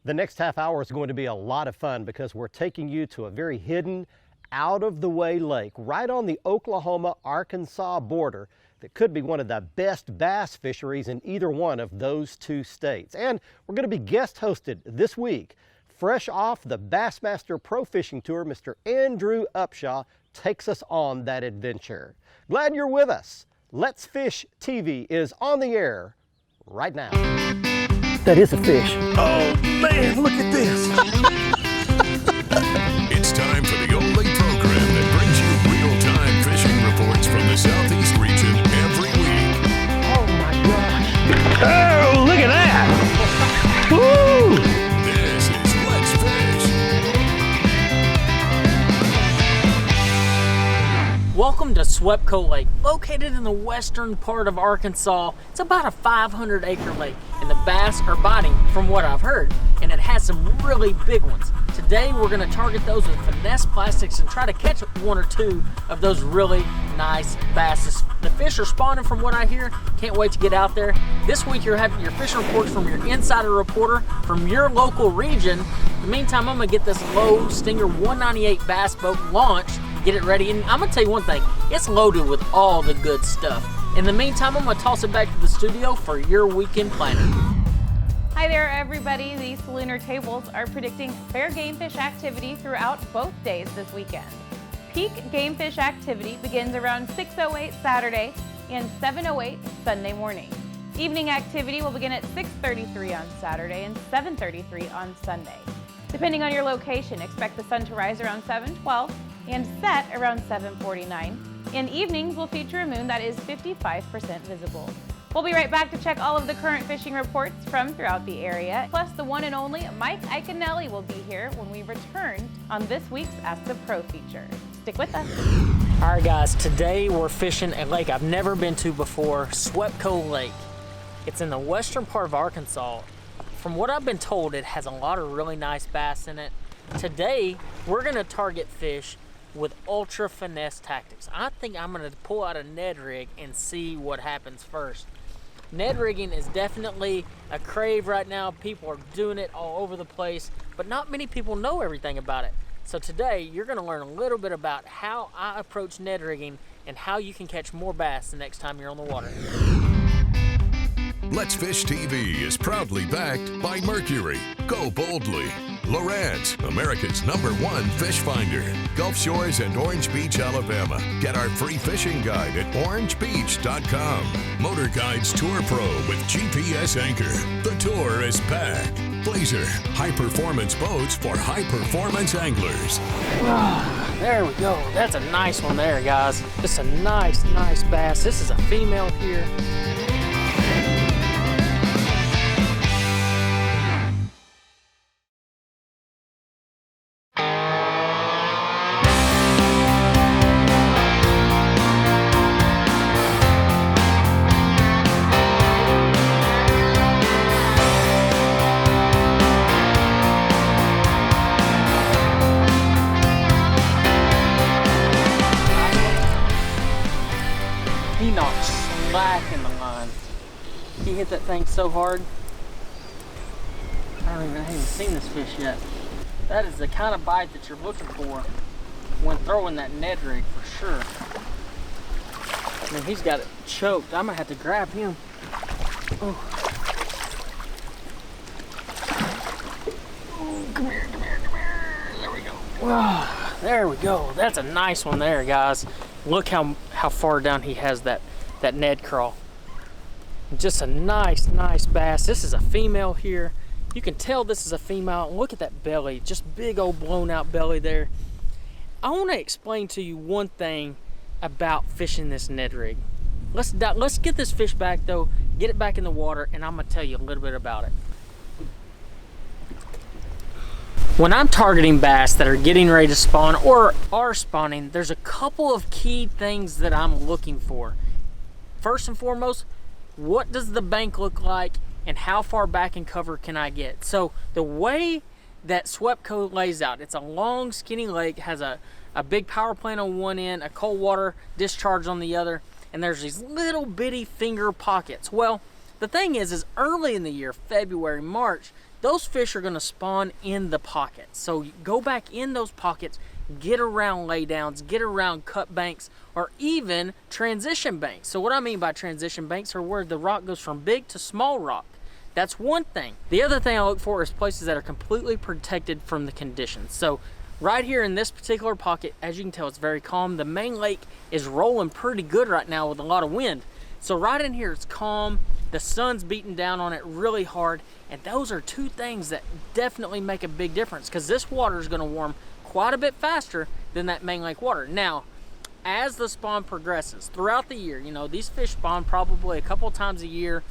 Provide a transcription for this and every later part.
The next half hour is going to be a lot of fun because we're taking you to a very hidden, out-of-the-way lake right on the Oklahoma-Arkansas border that could be one of the best bass fisheries in either one of those two states. And we're going to be guest hosted this week. Fresh off the Bassmaster Pro Fishing Tour, Mr. Andrew Upshaw takes us on that adventure. Glad you're with us. Let's Fish TV is on the air right now. That is a fish. Oh man, look at this. It's time for the only program that brings you real-time fishing reports from the Southeast region every week. Oh my gosh. Oh, look at that. Woo! This is Let's Fish. Welcome to SWEPCO Lake, located in the western part of Arkansas. It's about a 500-acre lake, and the bass are biting from what I've heard, and it has some really big ones. Today we're going to target those with finesse plastics and try to catch one or two of those really nice basses. The fish are spawning from what I hear. Can't wait to get out there. This week you're having your fishing reports from your insider reporter from your local region. In the meantime, I'm going to get this low Stinger 198 bass boat launched, get it ready, and I'm going to tell you one thing, it's loaded with all the good stuff. In the meantime, I'm going to toss it back to the studio for your weekend planning. Hi there everybody, these Lunar Tables are predicting fair game fish activity throughout both days this weekend. Peak game fish activity begins around 6:08 Saturday and 7:08 Sunday morning. Evening activity will begin at 6:33 on Saturday and 7:33 on Sunday. Depending on your location, expect the sun to rise around 7:12 and set around 7:49. And evenings will feature a moon that is 55% visible. We'll be right back to check all of the current fishing reports from throughout the area. Plus, the one and only Mike Iaconelli will be here when we return on this week's Ask the Pro feature. Stick with us. All right, guys, today we're fishing a lake I've never been to before, SWEPCO Lake. It's in the western part of Arkansas. From what I've been told, it has a lot of really nice bass in it. Today, we're gonna target fish with ultra finesse tactics. I think I'm gonna pull out a Ned Rig and see what happens first. Ned rigging is definitely a crave right now. People are doing it all over the place, but not many people know everything about it. So today, you're gonna learn a little bit about how I approach Ned rigging and how you can catch more bass the next time you're on the water. Let's Fish TV is proudly backed by Mercury, Go Boldly, Lowrance, America's #1 fish finder, Gulf Shores and Orange Beach, Alabama. Get our free fishing guide at orangebeach.com. Motor Guides Tour Pro with GPS anchor. The tour is back. Blazer, high-performance boats for high-performance anglers. There we go. That's a nice one there, guys. It's a nice bass. This is a female here. He knocked slack in the line. He hit that thing so hard. I haven't even seen this fish yet. That is the kind of bite that you're looking for when throwing that Ned Rig for sure. I mean, he's got it choked. I'm gonna have to grab him. Oh, come here. There we go. Wow, there we go. That's a nice one there, guys. Look how far down he has that Ned crawl. Just a nice bass. This is a female here. You can tell this is a female. Look at that belly, just big old blown out belly there. I want to explain to you one thing about fishing this Ned Rig. Let's get this fish back though, get it back in the water, and I'm gonna tell you a little bit about it. When I'm targeting bass that are getting ready to spawn or are spawning, there's a couple of key things that I'm looking for. First and foremost, what does the bank look like and how far back in cover can I get? So the way that SWEPCO lays out, it's a long skinny lake, has a big power plant on one end, a cold water discharge on the other, and there's these little bitty finger pockets. Well, the thing is early in the year, February, March, those fish are gonna spawn in the pockets. So go back in those pockets, get around laydowns, get around cut banks, or even transition banks. So what I mean by transition banks are where the rock goes from big to small rock. That's one thing. The other thing I look for is places that are completely protected from the conditions. So right here in this particular pocket, as you can tell, it's very calm. The main lake is rolling pretty good right now with a lot of wind. So right in here, it's calm. The sun's beating down on it really hard. And those are two things that definitely make a big difference, because this water is gonna warm quite a bit faster than that main lake water. Now, as the spawn progresses throughout the year, you know, these fish spawn probably a couple times a year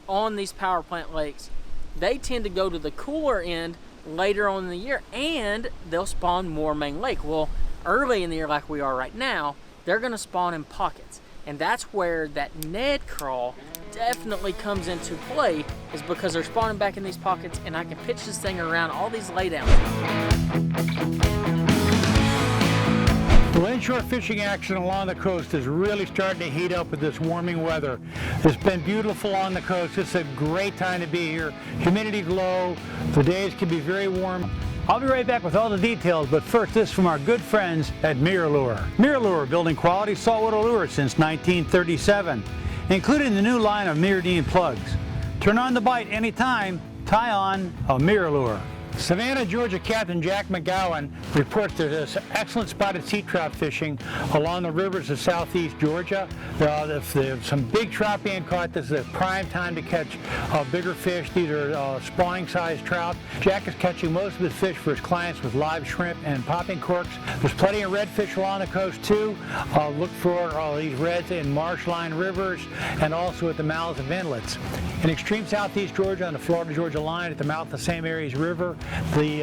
on these power plant lakes. They tend to go to the cooler end later on in the year, and they'll spawn more main lake. Well, early in the year, like we are right now, they're gonna spawn in pockets. And that's where that Ned crawl definitely comes into play, is because they're spawning back in these pockets, and I can pitch this thing around all these laydowns. Well, inshore fishing action along the coast is really starting to heat up with this warming weather. It's been beautiful on the coast. It's a great time to be here. Humidity's low. The days can be very warm. I'll be right back with all the details, but first this from our good friends at MirrOlure. MirrOlure, building quality saltwater lures since 1937, including the new line of Mirrodine plugs. Turn on the bite anytime, tie on a MirrOlure. Savannah, Georgia Captain Jack McGowan reports there's excellent spotted sea trout fishing along the rivers of southeast Georgia. If there's some big trout being caught, this is a prime time to catch bigger fish. These are spawning sized trout. Jack is catching most of his fish for his clients with live shrimp and popping corks. There's plenty of redfish along the coast too. Look for these reds in marsh-lined rivers and also at the mouths of inlets. In extreme southeast Georgia on the Florida-Georgia line at the mouth of the St. Mary's River, the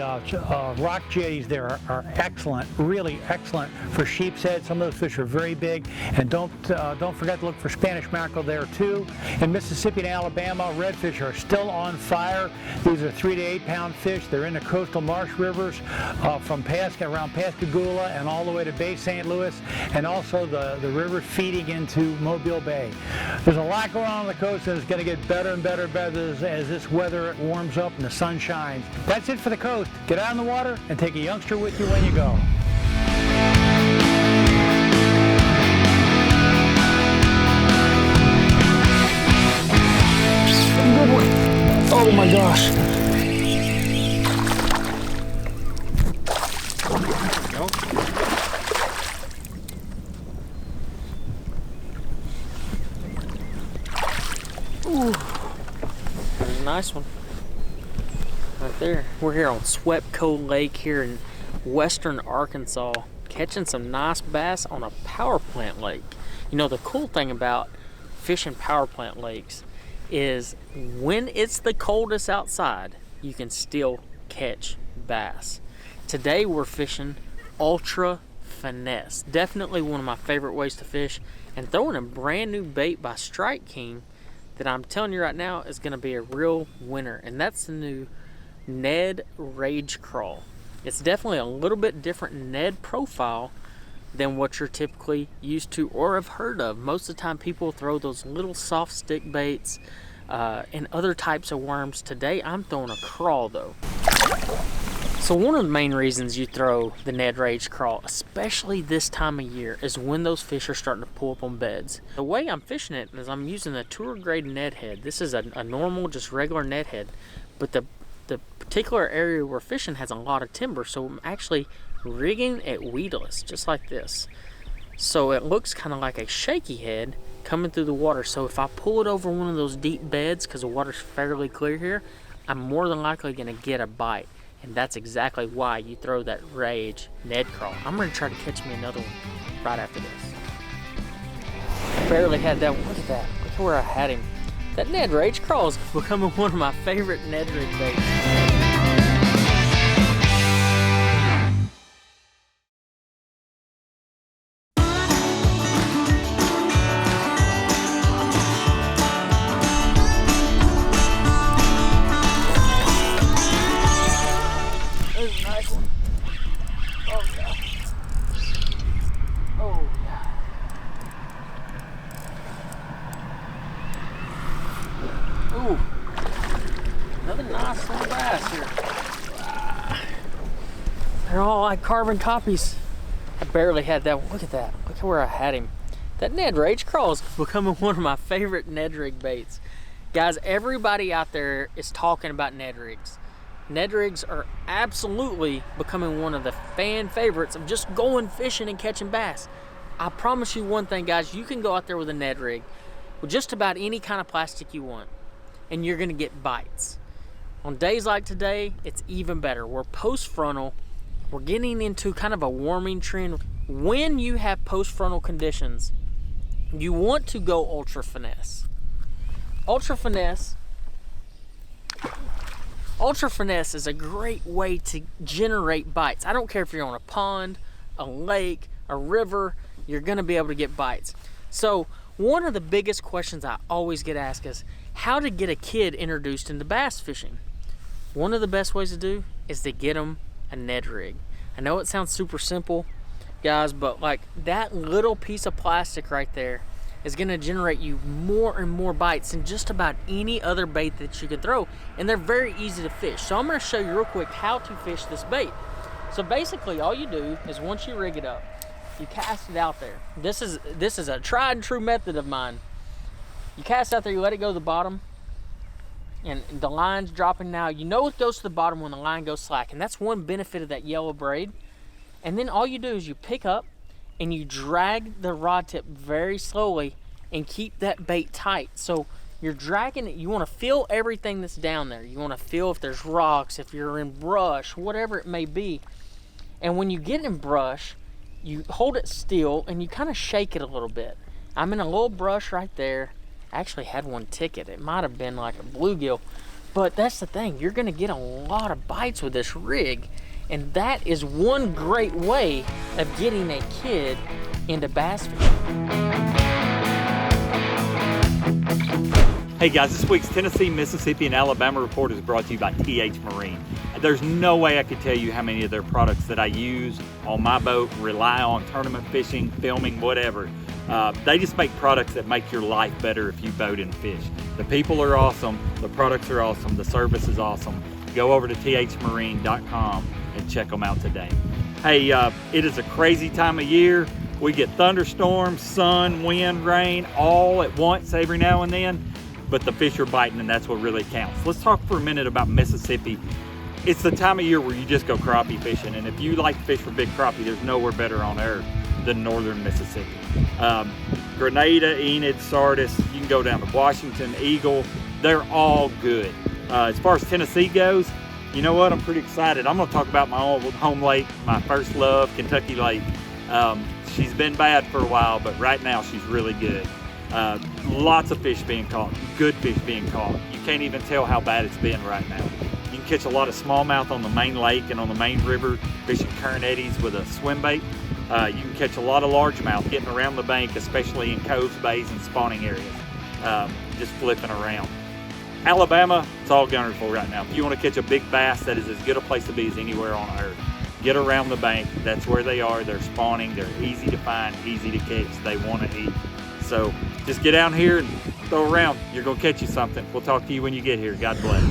rock jetties there are excellent, really excellent for sheep's head. Some of those fish are very big, and don't forget to look for Spanish mackerel there too. In Mississippi and Alabama, redfish are still on fire. These are 3 to 8 pound fish. They're in the coastal marsh rivers from around Pascagoula and all the way to Bay St. Louis, and also the rivers feeding into Mobile Bay. There's a lot going on the coast, and it's going to get better and better as this weather warms up and the sun shines. That's it for the coast. Get out on the water and take a youngster with you when you go. Oh my gosh. Ooh. There's a nice one. Right there. We're here on SWEPCO Lake here in western Arkansas, catching some nice bass on a power plant lake. You know, the cool thing about fishing power plant lakes is when it's the coldest outside, you can still catch bass. Today we're fishing Ultra Finesse. Definitely one of my favorite ways to fish, and throwing a brand new bait by Strike King that I'm telling you right now is going to be a real winner, and that's the new Ned Rage Crawl. It's definitely a little bit different Ned profile than what you're typically used to or have heard of. Most of the time people throw those little soft stick baits and other types of worms. Today I'm throwing a crawl though. So one of the main reasons you throw the Ned Rage Crawl, especially this time of year, is when those fish are starting to pull up on beds. The way I'm fishing it is I'm using a tour grade Ned head. This is a normal, just regular Ned head, but the particular area we're fishing has a lot of timber, so I'm actually rigging it weedless, just like this. So it looks kind of like a shaky head coming through the water. So if I pull it over one of those deep beds, because the water's fairly clear here, I'm more than likely going to get a bite. And that's exactly why you throw that Rage Ned Crawl. I'm going to try to catch me another one right after this. Barely had that one. Look at that. Look at where I had him. That Ned Rage Crawl is becoming one of my favorite Ned Rig baits. There's a nice one. Oh yeah. Oh yeah. Ooh, another nice little bass. They're all like carbon copies. I barely had that one. Look at that. Look at where I had him. That Ned Rage Crawl is becoming one of my favorite Ned Rig baits. Guys, everybody out there is talking about Ned Rigs. Ned Rigs are absolutely becoming one of the fan favorites of just going fishing and catching bass. I promise you one thing, guys, you can go out there with a Ned Rig with just about any kind of plastic you want, and you're gonna get bites. On days like today, it's even better. We're post-frontal. We're getting into kind of a warming trend. When you have post-frontal conditions, you want to go ultra finesse. Ultra finesse is a great way to generate bites. I don't care if you're on a pond, a lake, a river, you're gonna be able to get bites. So one of the biggest questions I always get asked is how to get a kid introduced into bass fishing. One of the best ways to do is to get them a Ned Rig. I know it sounds super simple, guys, but like that little piece of plastic right there is gonna generate you more and more bites than just about any other bait that you can throw, and they're very easy to fish. So I'm gonna show you real quick how to fish this bait. So basically all you do is once you rig it up, you cast it out there. This is a tried and true method of mine. You cast it out there, you let it go to the bottom, and the line's dropping now. You know it goes to the bottom when the line goes slack, and that's one benefit of that yellow braid. And then all you do is you pick up and you drag the rod tip very slowly and keep that bait tight. So you're dragging it, you want to feel everything that's down there. You want to feel if there's rocks, if you're in brush, whatever it may be. And when you get in brush, you hold it still and you kind of shake it a little bit. I'm in a little brush right there. I actually had one ticket. It might have been like a bluegill, but that's the thing. You're gonna get a lot of bites with this rig, and that is one great way of getting a kid into bass fishing. Hey guys, this week's Tennessee, Mississippi, and Alabama report is brought to you by TH Marine. There's no way I could tell you how many of their products that I use on my boat, rely on tournament fishing, filming, whatever. They just make products that make your life better if you boat and fish. The people are awesome, the products are awesome, the service is awesome. Go over to thmarine.com and check them out today. Hey, it is a crazy time of year. We get thunderstorms, sun, wind, rain, all at once every now and then, but the fish are biting and that's what really counts. Let's talk for a minute about Mississippi. It's the time of year where you just go crappie fishing, and if you like to fish for big crappie, there's nowhere better on earth than northern Mississippi. Grenada, Enid, Sardis, you can go down to Washington, Eagle, they're all good. As far as Tennessee goes, you know what, I'm pretty excited. I'm gonna talk about my old home lake, my first love, Kentucky Lake. She's been bad for a while, but right now she's really good. Lots of fish being caught, good fish being caught. You can't even tell how bad it's been right now. You can catch a lot of smallmouth on the main lake and on the main river, fishing current eddies with a swim bait. You can catch a lot of largemouth getting around the bank, especially in coves, bays, and spawning areas, just flipping around. Alabama, it's all gunner for right now. If you want to catch a big bass, that is as good a place to be as anywhere on earth. Get around the bank, that's where they are, they're spawning, they're easy to find, easy to catch, they want to eat. So just get down here and throw around, you're going to catch you something. We'll talk to you when you get here, God bless.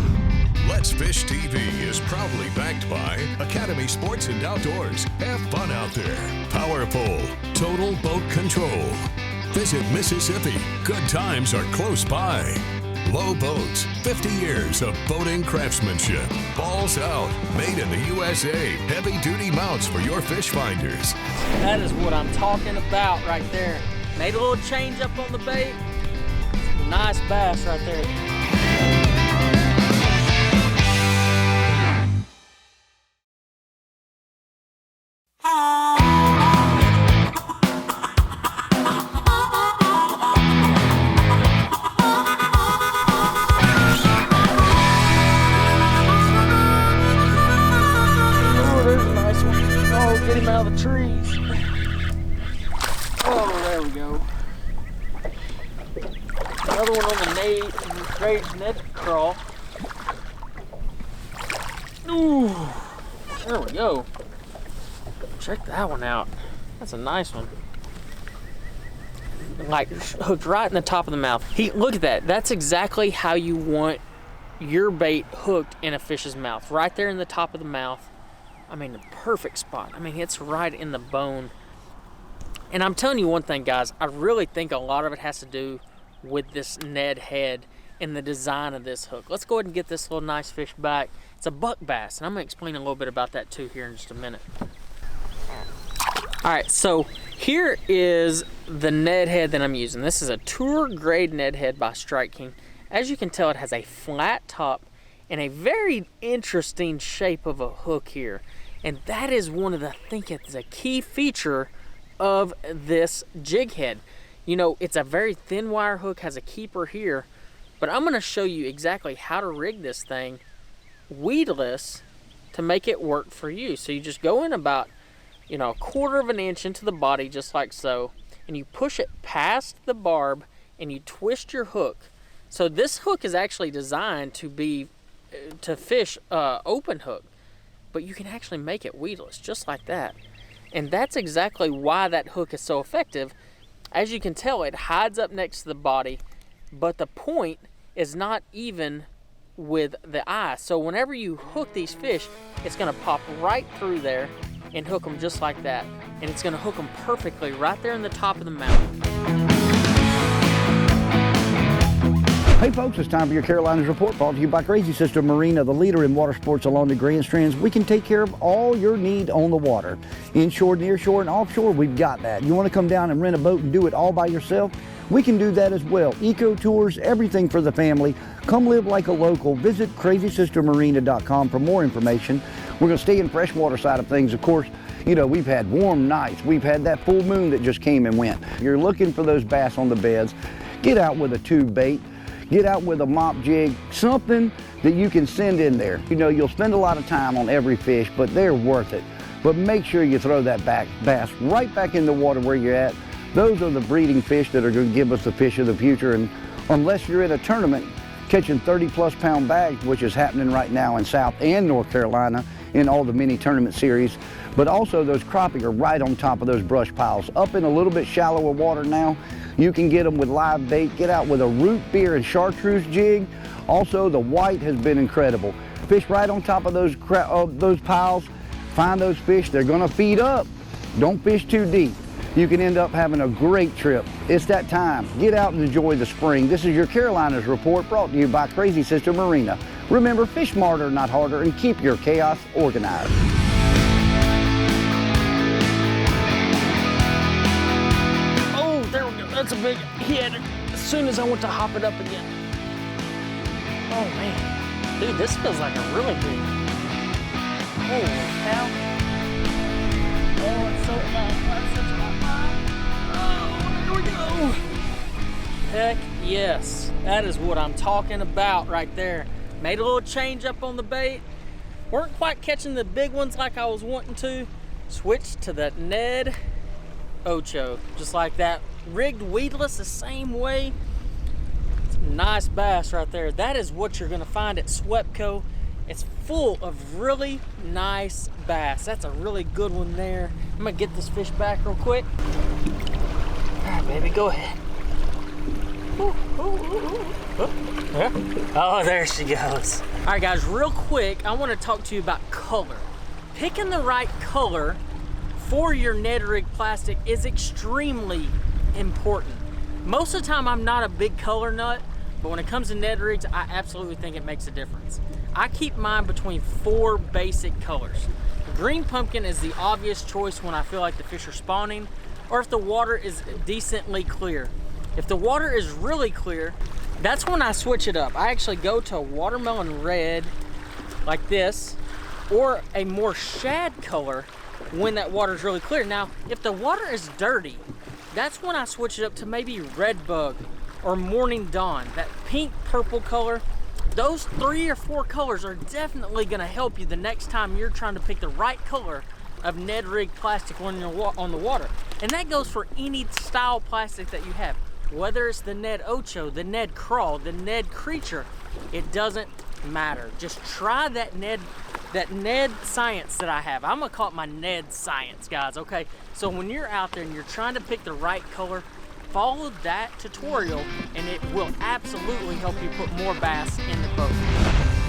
Let's Fish TV is proudly backed by Academy Sports and Outdoors. Have fun out there. Power Pole, total boat control. Visit Mississippi. Good times are close by. Low Boats, 50 years of boating craftsmanship. Balls Out, made in the USA. Heavy duty mounts for your fish finders. That is what I'm talking about right there. Made a little change up on the bait. Nice bass right there. Get him out of the trees. Oh, there we go. Another one on the Ned Crawl. Ooh, there we go. Check that one out. That's a nice one. Like hooked right in the top of the mouth. Look at that. That's exactly how you want your bait hooked in a fish's mouth. Right there in the top of the mouth. I mean, the perfect spot. I mean, it's right in the bone. And I'm telling you one thing, guys, I really think a lot of it has to do with this Ned head and the design of this hook. Let's go ahead and get this little nice fish back. It's a buck bass, and I'm gonna explain a little bit about that too here in just a minute. All right, so here is the Ned head that I'm using. This is a tour grade Ned head by Strike King. As you can tell, it has a flat top and a very interesting shape of a hook here. And that is one of the, I think it's a key feature of this jig head. You know, it's a very thin wire hook, has a keeper here, but I'm gonna show you exactly how to rig this thing weedless to make it work for you. So you just go in about, you know, 1/4 of an inch into the body, just like so, and you push it past the barb and you twist your hook. So this hook is actually designed to be, to fish open hook, but you can actually make it weedless, just like that. And that's exactly why that hook is so effective. As you can tell, it hides up next to the body, but the point is not even with the eye. So whenever you hook these fish, it's gonna pop right through there and hook them just like that. And it's gonna hook them perfectly right there in the top of the mouth. Hey folks, it's time for your Carolinas Report, brought to you by Crazy Sister Marina, the leader in water sports along the Grand Strands. We can take care of all your need on the water. Inshore, nearshore, and offshore, we've got that. You want to come down and rent a boat and do it all by yourself? We can do that as well. Eco tours, everything for the family. Come live like a local. Visit crazysistermarina.com for more information. We're going to stay in freshwater side of things, of course. You know, we've had warm nights. We've had that full moon that just came and went. You're looking for those bass on the beds. Get out with a tube bait. Get out with a mop jig, something that you can send in there. You know, you'll spend a lot of time on every fish, but they're worth it. But make sure you throw that bass right back in the water where you're at. Those are the breeding fish that are going to give us the fish of the future. And unless you're in a tournament catching 30+ pound bags, which is happening right now in South and North Carolina in all the mini tournament series, but also those crappie are right on top of those brush piles. Up in a little bit shallower water now, you can get them with live bait. Get out with a root beer and chartreuse jig. Also, the white has been incredible. Fish right on top of those piles. Find those fish. They're going to feed up. Don't fish too deep. You can end up having a great trip. It's that time. Get out and enjoy the spring. This is your Carolinas Report, brought to you by Crazy Sister Marina. Remember, fish smarter, not harder, and keep your chaos organized. That's a big hit as soon as I went to hop it up again. Oh man, dude, this feels like a really big. Holy cow. Oh, it's so loud. That's such a high. Oh, there we go. Heck yes, that is what I'm talking about right there. Made a little change up on the bait. Weren't quite catching the big ones like I was wanting to. Switched to that Ned Ocho, just like that. Rigged weedless the same way. It's a nice bass right there. That is what you're gonna find at SWEPCO. It's full of really nice bass. That's a really good one there. I'm gonna get this fish back real quick. All right, baby, go ahead. Ooh, ooh, ooh, ooh. Yeah. Oh, there she goes. All right, guys, real quick, I wanna talk to you about color. Picking the right color for your Ned Rig plastic is extremely important. Most of the time I'm not a big color nut, but when it comes to Ned Rigs, I absolutely think it makes a difference. I keep mine between 4 basic colors. Green pumpkin is the obvious choice when I feel like the fish are spawning, or if the water is decently clear. If the water is really clear, that's when I switch it up. I actually go to a watermelon red like this, or a more shad color when that water is really clear. Now, if the water is dirty, that's when I switch it up to maybe red bug or morning dawn, that pink purple color. Those 3 or 4 colors are definitely gonna help you the next time you're trying to pick the right color of Ned Rig plastic when you're on the water. And that goes for any style plastic that you have. Whether it's the Ned Ocho, the Ned Crawl, the Ned Creature, it doesn't matter. Just try that Ned Science that I have. I'm gonna call it my Ned Science, guys, okay? So when you're out there and you're trying to pick the right color, follow that tutorial and it will absolutely help you put more bass in the boat.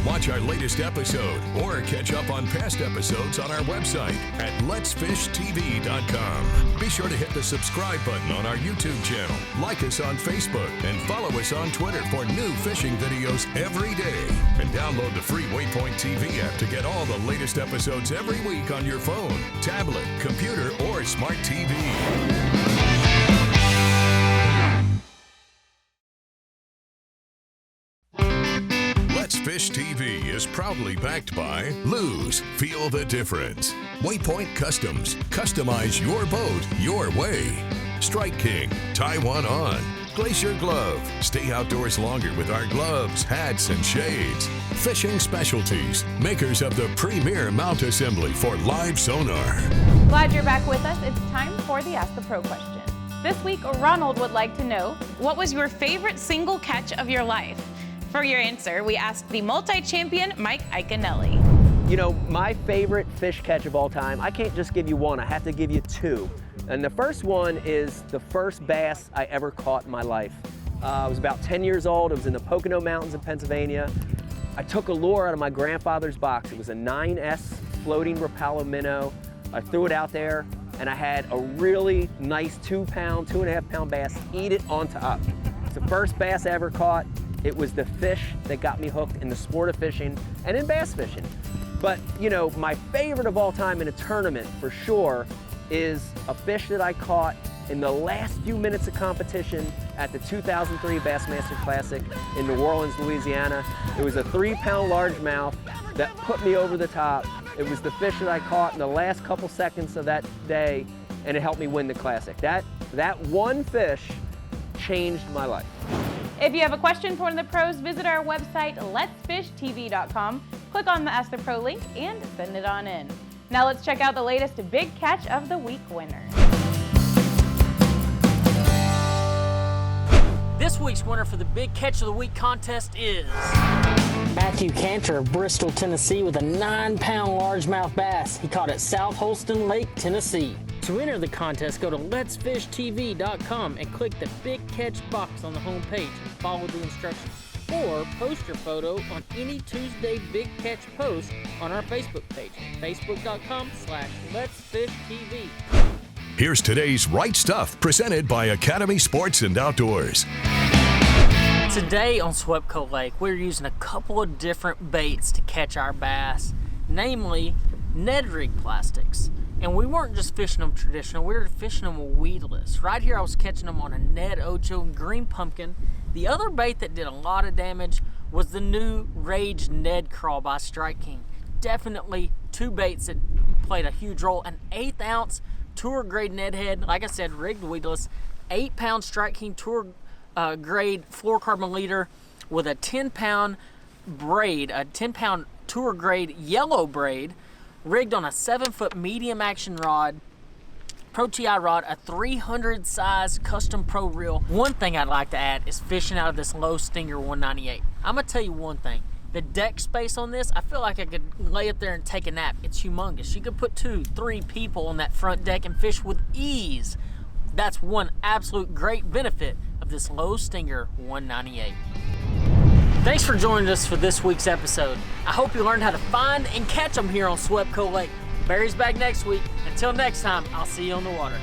Watch our latest episode or catch up on past episodes on our website at letsfishtv.com. Be sure to hit the subscribe button on our YouTube channel, like us on Facebook, and follow us on Twitter for new fishing videos every day. And download the free Waypoint TV app to get all the latest episodes every week on your phone, tablet, computer, or smart TV. Let's Fish TV is proudly backed by Lose. Feel the difference. Waypoint Customs. Customize your boat your way. Strike King. Tie one on. Glacier Glove. Stay outdoors longer with our gloves, hats, and shades. Fishing Specialties. Makers of the premier mount assembly for live sonar. Glad you're back with us. It's time for the Ask the Pro question. This week, Ronald would like to know, what was your favorite single catch of your life? For your answer, we asked the multi-champion Mike Iaconelli. You know, my favorite fish catch of all time, I can't just give you one, I have to give you two. And the first one is the first bass I ever caught in my life. I was about 10 years old, it was in the Pocono Mountains in Pennsylvania. I took a lure out of my grandfather's box. It was a 9S floating Rapala minnow. I threw it out there and I had a really nice 2-pound, 2.5-pound bass eat it on top. It's the first bass I ever caught. It was the fish that got me hooked in the sport of fishing and in bass fishing. But, you know, my favorite of all time in a tournament, for sure, is a fish that I caught in the last few minutes of competition at the 2003 Bassmaster Classic in New Orleans, Louisiana. It was a 3-pound largemouth that put me over the top. It was the fish that I caught in the last couple seconds of that day, and it helped me win the Classic. That one fish changed my life. If you have a question for one of the pros, visit our website, letsfishtv.com. Click on the Ask the Pro link and send it on in. Now let's check out the latest Big Catch of the Week winner. This week's winner for the Big Catch of the Week contest is Matthew Cantor of Bristol, Tennessee, with a 9-pound largemouth bass he caught at South Holston Lake, Tennessee. To enter the contest, go to letsfishtv.com and click the Big Catch box on the home page and follow the instructions. Or post your photo on any Tuesday Big Catch post on our Facebook page, facebook.com/letsfishtv. Here's today's Right Stuff, presented by Academy Sports and Outdoors. Today on SWEPCO Lake, we're using a couple of different baits to catch our bass, namely Ned Rig plastics. And we weren't just fishing them traditional, we were fishing them weedless. Right here I was catching them on a Ned Ocho green pumpkin. The other bait that did a lot of damage was the new Rage Ned Crawl by Strike King. Definitely two baits that played a huge role. An 1/8 ounce tour grade Ned head, like I said, rigged weedless, 8-pound Strike King tour grade fluorocarbon leader with a 10-pound braid, a 10-pound tour grade yellow braid, rigged on a 7-foot medium action rod, Pro TI rod, a 300 size custom pro reel. One thing I'd like to add is fishing out of this low Stinger 198. I'm gonna tell you one thing. The deck space on this, I feel like I could lay up there and take a nap. It's humongous. You could put 2-3 people on that front deck and fish with ease. That's one absolute great benefit of this low Stinger 198. Thanks for joining us for this week's episode. I hope you learned how to find and catch them here on SWEPCO Lake. Barry's back next week. Until next time, I'll see you on the water.